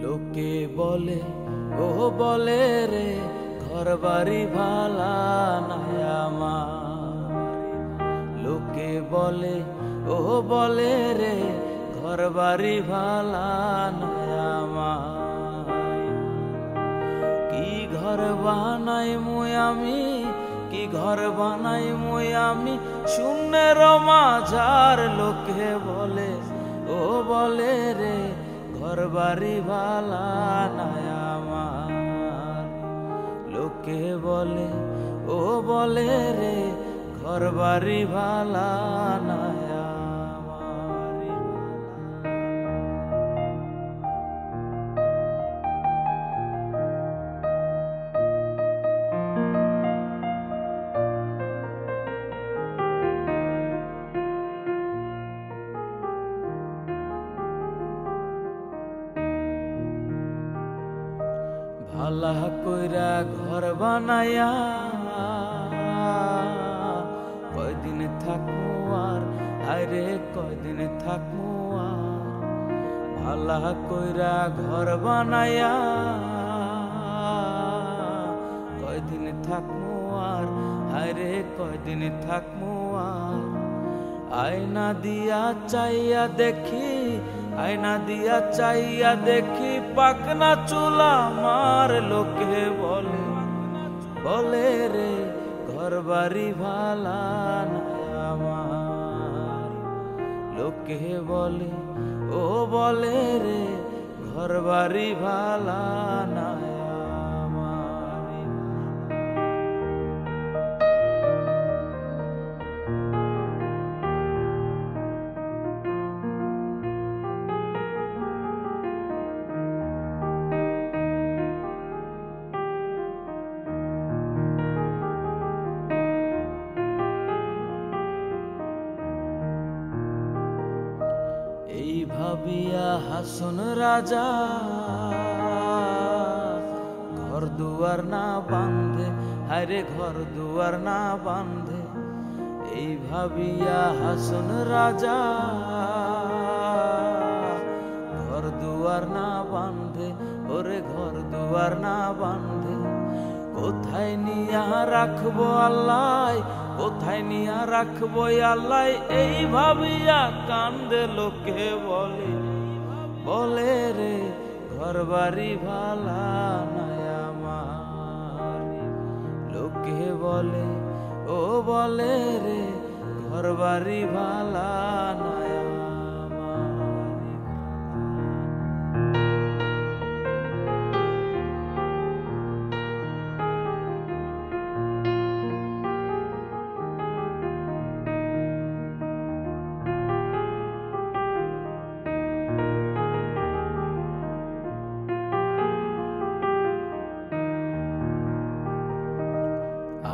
লোকে বলে ও বলে রে ঘর বাড়ি ভালা নাই আমার। লোকে বলে ও বলে রে ঘর বাড়ি ভালা নাই আমার। কি ঘর বানাই মুই আমি, কি ঘর বানাই মুই আমি শূন্যের মাঝার। লোকে বলে ও বলে রে ঘর বাড়ি ভালা নাই আমার। লোকে বলে ও বলে রে ঘর বাড়ি ভালা নাই আমার। ভালা কইরা ঘর বানায়া কয়দিন থাকবো আর, আরে কয়দিন থাকবো আর। ভালা কইরা ঘর বানায়া কয়দিন থাকবো আর, আরে কয়দিন থাকবো আর। আয়না দিয়া চাইয়া দেখি, আয়না দিয়া চাইয়া দেখি পাকনা চুলা আমার। লোকে বলে বলে রে ঘর বাড়ি ভালা নাই আমার। লোকে বলে ও বলে রে ঘর বাড়ি ভালা নাই আমার। এই ভাবিয়া হাসন রাজা ঘর দুয়ার না বান্ধে, হায়রে ঘর দুয়ার না বান্ধে। এই ভাবিয়া হাসন রাজা ঘর দুয়ার না বান্ধে, ওরে ঘর দুয়ার না বান্ধে। কোথায় নিয়া রাখবো আল্লাহ, কোথায় নিয়া রাখবো আল্লাহ, এই ভাবিয়া কান্দে। লোকে বলে বলে রে ঘর বাড়ি ভালা নাই আমার। লোকে বলে ও বলে রে ঘর বাড়ি ভালা নাই আমার।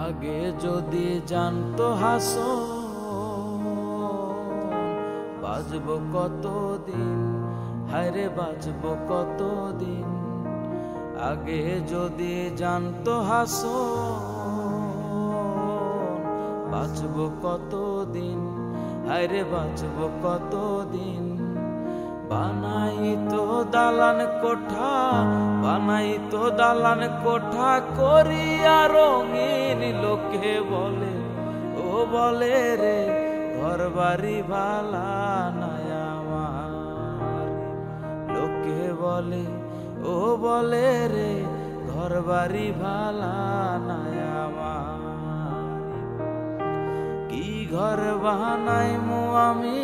আগে যদি জানতো হাসন বাজবো কতদিন, হায়রে বাজবো কতদিন। আগে যদি জানতো হাসন বাজবো কতদিন, হায়রে বাজবো কতদিন। বানাই তো দালান কোঠা, বানাই তো দালান কোঠা করিয়া রঙিন। লোকে বলে ও বলে রে ঘর বাড়ি ভালা নাই আমার। লোকে বলে ও বলে রে ঘর বাড়ি ভালা নাই আমার। কি ঘর বানাই মু আমি,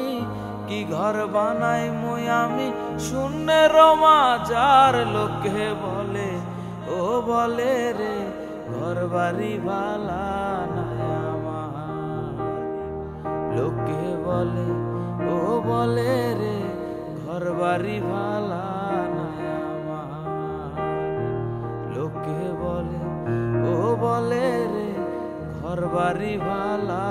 কি ঘর বানাই মুই আমি শূন্যের মাঝার। লোকে বলে ও বলে রে ঘর বাড়ি ভালা নাই আমার। লোকে বলে ও বলে রে ঘর বাড়ি ভালা নাই আমার। লোকে বলে ও বলে রে ঘর বাড়ি ভালা